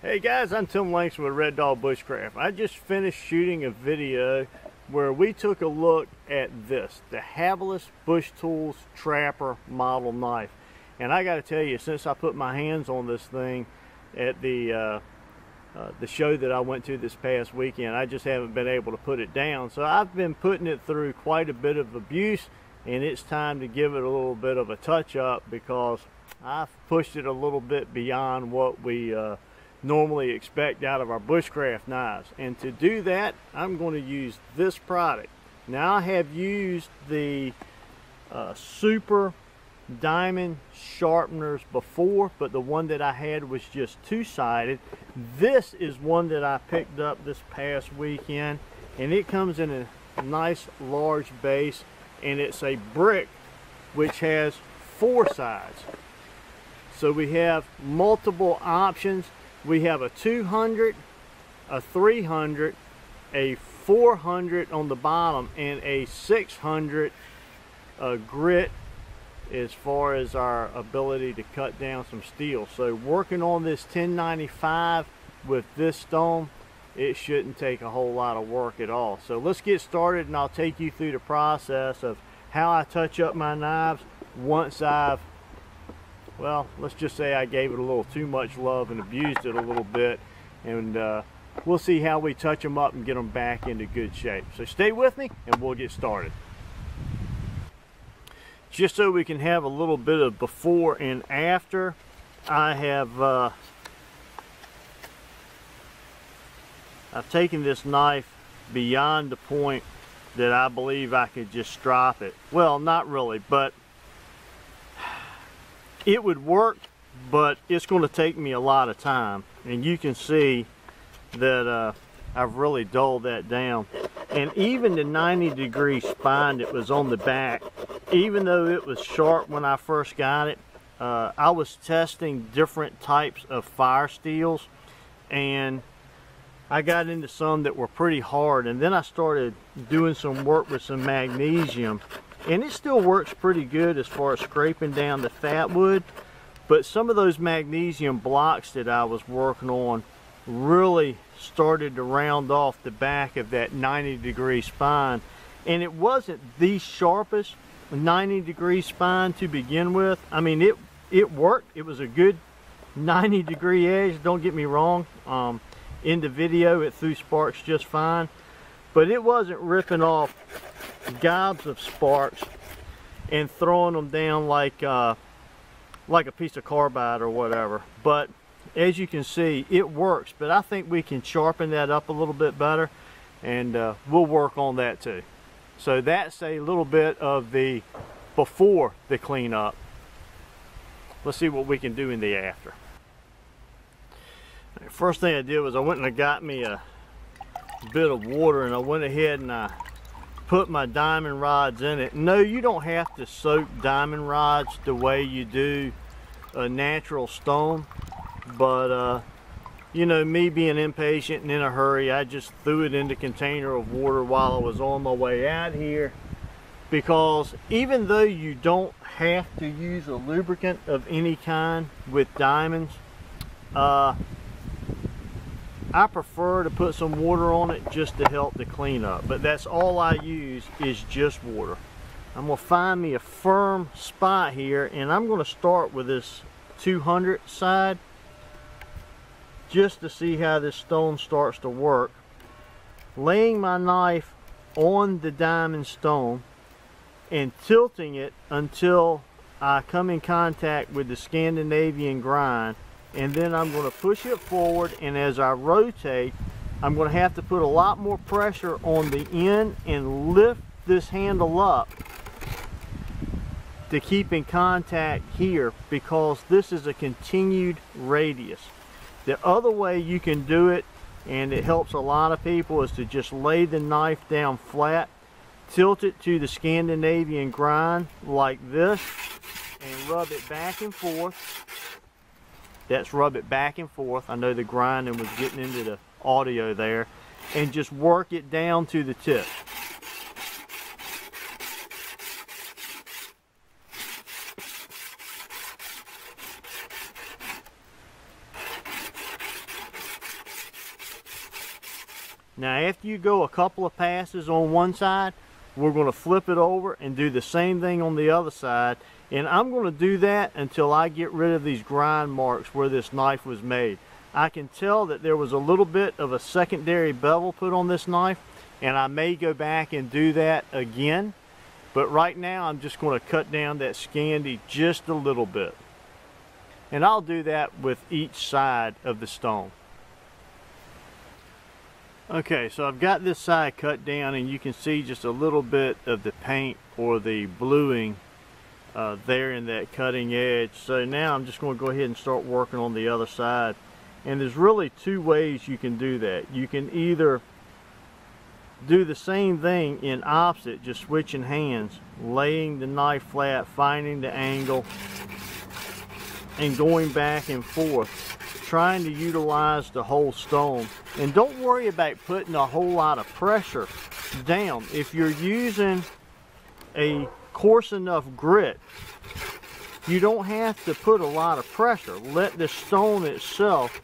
Hey guys, I'm Tim Langston with Red Dog Bushcraft. I just finished shooting a video where we took a look at this, the Habilis Bushtool Trapper model knife. And I got to tell you, since I put my hands on this thing at the show that I went to this past weekend, I just haven't been able to put it down. So I've been putting it through quite a bit of abuse, and it's time to give it a little bit of a touch up because I've pushed it a little bit beyond what we normally expect out of our bushcraft knives. And to do that, I'm going to use this product. Now, I have used the super diamond sharpeners before, but the one that I had was just two-sided. This is one that I picked up this past weekend, and it comes in a nice large base, and it's a brick which has 4 sides. So we have multiple options. We have a 200, a 300, a 400 on the bottom, and a 600 grit as far as our ability to cut down some steel. So working on this 1095 with this stone, it shouldn't take a whole lot of work at all. So let's get started, and I'll take you through the process of how I touch up my knives once I've, well, let's just say I gave it a little too much love and abused it a little bit, and we'll see how we touch them up and get them back into good shape. So stay with me and we'll get started. Just so we can have a little bit of before and after, I have I've taken this knife beyond the point that I believe I could just strop it. Well, not really, but it would work, but it's going to take me a lot of time. And you can see that I've really dulled that down. And even the 90-degree spine that was on the back, even though it was sharp when I first got it, I was testing different types of fire steels, and I got into some that were pretty hard, and then I started doing some work with some magnesium, and it still works pretty good as far as scraping down the fat wood, but some of those magnesium blocks that I was working on really started to round off the back of that 90-degree spine. And it wasn't the sharpest 90-degree spine to begin with. I mean, it worked. It was a good 90-degree edge, don't get me wrong. In the video it threw sparks just fine, but it wasn't ripping off gobs of sparks and throwing them down like a piece of carbide or whatever. But as you can see, it works, but I think we can sharpen that up a little bit better, and we'll work on that too. So that's a little bit of the before the cleanup. Let's see what we can do in the after. First thing I did was I went and I got me a bit of water, and I went ahead and I put my diamond rods in it. No, you don't have to soak diamond rods the way you do a natural stone, but you know, me being impatient and in a hurry, I just threw it in the container of water while I was on my way out here, because even though you don't have to use a lubricant of any kind with diamonds, I prefer to put some water on it just to help the cleanup, but that's all I use is just water. I'm going to find me a firm spot here, and I'm going to start with this 200 side just to see how this stone starts to work. Laying my knife on the diamond stone and tilting it until I come in contact with the Scandinavian grind, and then I'm going to push it forward, and as I rotate, I'm going to have to put a lot more pressure on the end and lift this handle up to keep in contact here, because this is a continued radius. The other way you can do it, and it helps a lot of people, is to just lay the knife down flat, tilt it to the Scandinavian grind like this, and rub it back and forth. That's rub it back and forth. I know the grinding was getting into the audio there. And just work it down to the tip. Now after you go a couple of passes on one side, we're going to flip it over and do the same thing on the other side. And I'm going to do that until I get rid of these grind marks where this knife was made. I can tell that there was a little bit of a secondary bevel put on this knife, and I may go back and do that again. But right now I'm just going to cut down that Scandi just a little bit. And I'll do that with each side of the stone. Okay, so I've got this side cut down, and you can see just a little bit of the paint or the bluing there in that cutting edge. So now I'm just going to go ahead and start working on the other side. And there's really two ways you can do that. You can either do the same thing in opposite, just switching hands, laying the knife flat, finding the angle, and going back and forth, trying to utilize the whole stone. And don't worry about putting a whole lot of pressure down. If you're using a coarse enough grit, you don't have to put a lot of pressure. Let the stone itself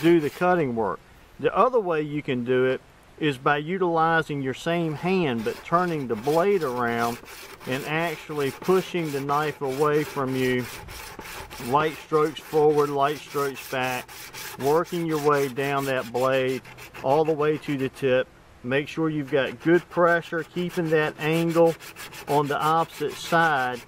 do the cutting work. The other way you can do it is by utilizing your same hand but turning the blade around and actually pushing the knife away from you. Light strokes forward, light strokes back, working your way down that blade all the way to the tip. Make sure you've got good pressure, keeping that angle on the opposite side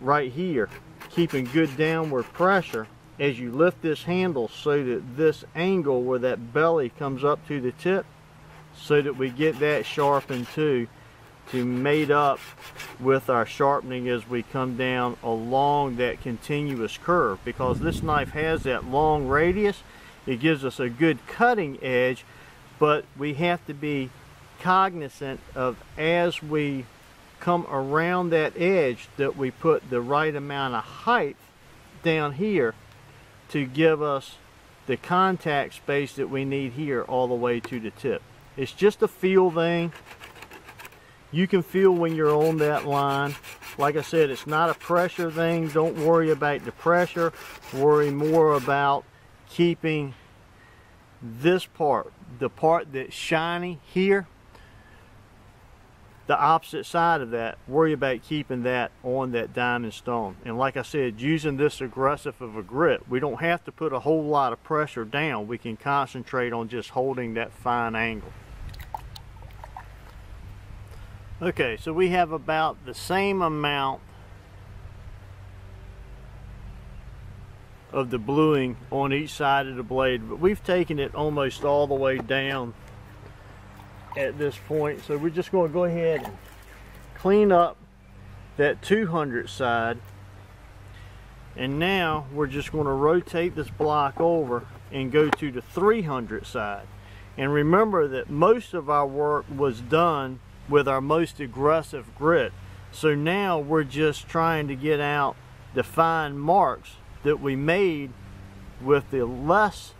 right here, keeping good downward pressure as you lift this handle so that this angle where that belly comes up to the tip, so that we get that sharpened too, to mate up with our sharpening as we come down along that continuous curve. Because this knife has that long radius, it gives us a good cutting edge, but we have to be cognizant of, as we come around that edge, that we put the right amount of height down here to give us the contact space that we need here all the way to the tip. It's just a feel thing. You can feel when you're on that line. Like I said, it's not a pressure thing. Don't worry about the pressure. Worry more about keeping this part, the part that's shiny here, the opposite side of that, worry about keeping that on that diamond stone. And like I said, using this aggressive of a grit, we don't have to put a whole lot of pressure down. We can concentrate on just holding that fine angle. Okay, so we have about the same amount of the bluing on each side of the blade, but we've taken it almost all the way down at this point. So we're just going to go ahead and clean up that 200 side, and now we're just going to rotate this block over and go to the 300 side. And remember that most of our work was done with our most aggressive grit, so now we're just trying to get out the fine marks that we made with the less.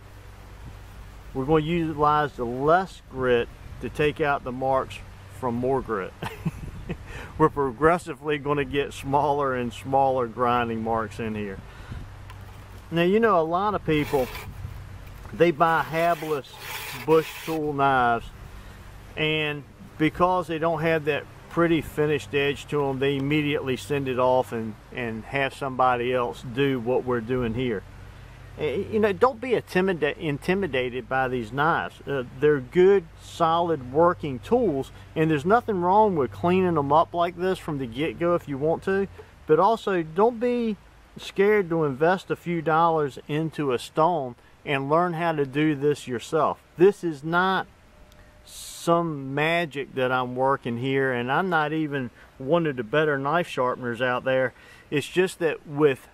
We're going to utilize the less grit to take out the marks from more grit. We're progressively going to get smaller and smaller grinding marks in here. Now, you know, a lot of people, they buy Habilis Bushtool knives, and because they don't have that pretty finished edge to them, they immediately send it off and have somebody else do what we're doing here. You know, don't be intimidated by these knives. They're good, solid working tools, and there's nothing wrong with cleaning them up like this from the get-go if you want to. But also, don't be scared to invest a few dollars into a stone and learn how to do this yourself. This is not some magic that I'm working here, and I'm not even one of the better knife sharpeners out there. It's just that with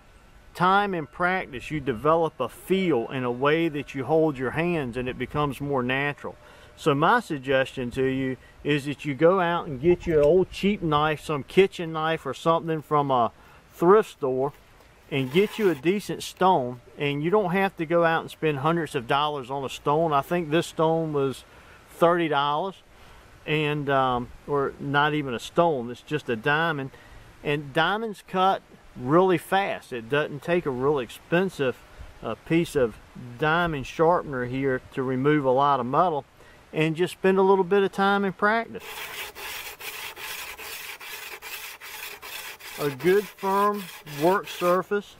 time and practice, you develop a feel in a way that you hold your hands, and it becomes more natural. So my suggestion to you is that you go out and get you an old cheap knife, some kitchen knife or something from a thrift store, and get you a decent stone. And you don't have to go out and spend hundreds of dollars on a stone. I think this stone was $30, and or not even a stone, it's just a diamond. And diamonds cut really fast. It doesn't take a really expensive a piece of diamond sharpener here to remove a lot of metal, and just spend a little bit of time in practice. A good firm work surface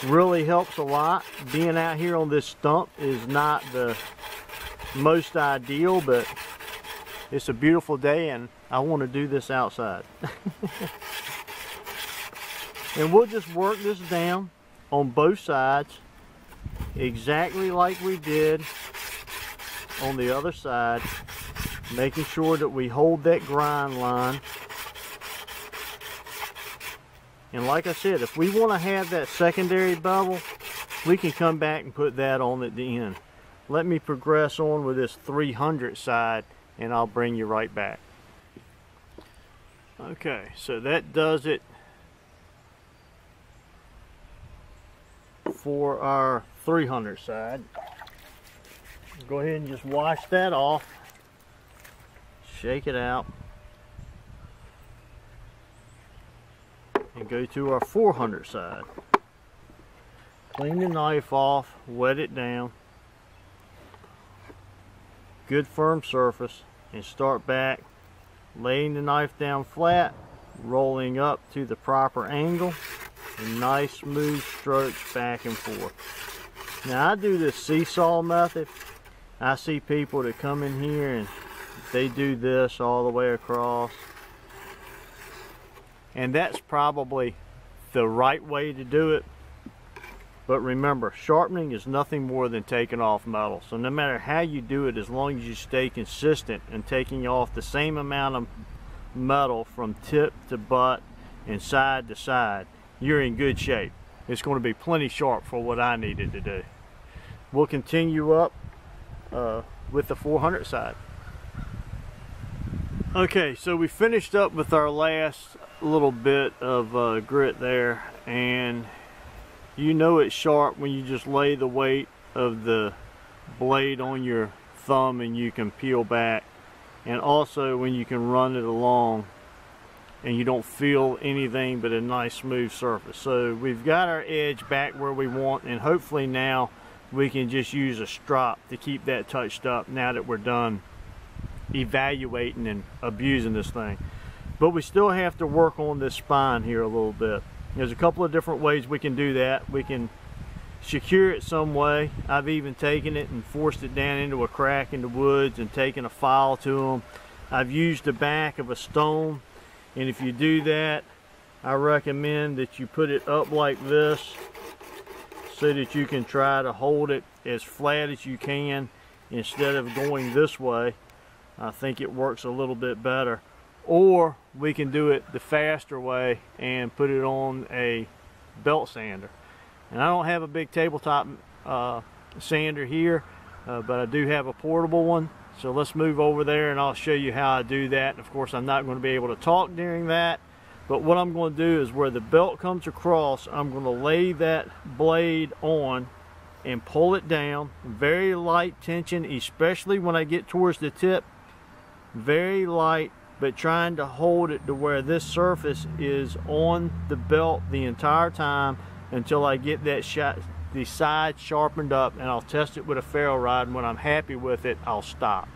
really helps a lot. Being out here on this stump is not the most ideal, but it's a beautiful day and I want to do this outside. And we'll just work this down on both sides exactly like we did on the other side, making sure that we hold that grind line. And like I said, if we want to have that secondary bevel, we can come back and put that on at the end. Let me progress on with this 300 side and I'll bring you right back. Okay, so that does it for our 300 side. Go ahead and just wash that off, shake it out, and go to our 400 side. Clean the knife off, wet it down, good firm surface, and start back laying the knife down flat, rolling up to the proper angle, and nice smooth strokes back and forth. Now I do this seesaw method. I see people that come in here and they do this all the way across, and that's probably the right way to do it. But remember, sharpening is nothing more than taking off metal. So no matter how you do it, as long as you stay consistent and taking off the same amount of metal from tip to butt and side to side, you're in good shape. It's going to be plenty sharp for what I needed to do. We'll continue up with the 400 side. Okay, so we finished up with our last little bit of grit there, and you know it's sharp when you just lay the weight of the blade on your thumb and you can peel back, and also when you can run it along and you don't feel anything but a nice smooth surface. So we've got our edge back where we want, and hopefully now we can just use a strop to keep that touched up now that we're done evaluating and abusing this thing. But we still have to work on this spine here a little bit. There's a couple of different ways we can do that. We can secure it some way. I've even taken it and forced it down into a crack in the woods and taken a file to them. I've used the back of a stone, and if you do that, I recommend that you put it up like this so that you can try to hold it as flat as you can instead of going this way. I think it works a little bit better. Or we can do it the faster way and put it on a belt sander. And I don't have a big tabletop sander here, but I do have a portable one. So let's move over there and I'll show you how I do that. And of course, I'm not going to be able to talk during that, but what I'm going to do is where the belt comes across, I'm going to lay that blade on and pull it down. Very light tension, especially when I get towards the tip. Very light, but trying to hold it to where this surface is on the belt the entire time until I get that the side sharpened up, and I'll test it with a ferrule rod, and when I'm happy with it, I'll stop.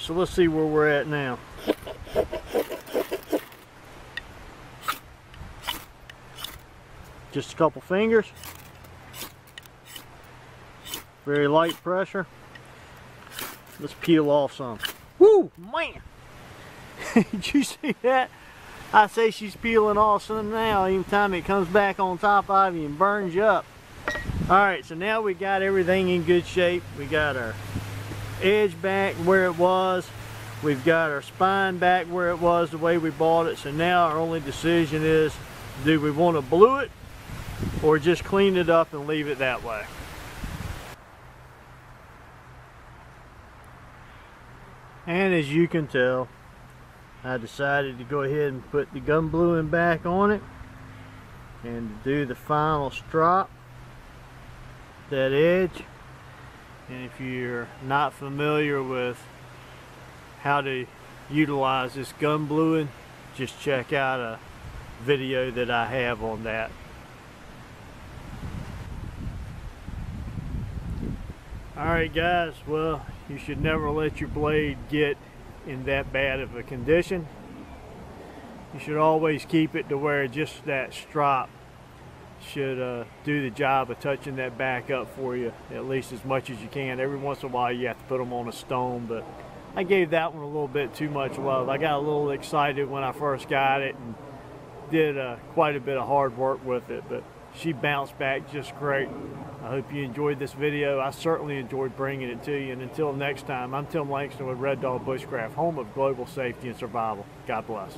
Alright, so let's see where we're at now. Just a couple fingers. Very light pressure. Let's peel off some. Woo, man! Did you see that? I say she's peeling off some now. Even time it comes back on top of you and burns you up. Alright, so now we got everything in good shape. We got our edge back where it was. We've got our spine back where it was the way we bought it. So now our only decision is, do we want to blue it or just clean it up and leave it that way? And as you can tell, I decided to go ahead and put the gum bluing back on it and do the final strop, that edge. And if you're not familiar with how to utilize this gum bluing, just check out a video that I have on that. Alright guys, well, you should never let your blade get in that bad of a condition. You should always keep it to where just that strop should do the job of touching that back up for you at least as much as you can. Every once in a while you have to put them on a stone, but I gave that one a little bit too much love. I got a little excited when I first got it and did quite a bit of hard work with it, but she bounced back just great. I hope you enjoyed this video. I certainly enjoyed bringing it to you, and until next time, I'm Tim Langston with Red Dog Bushcraft, home of global safety and survival. God bless.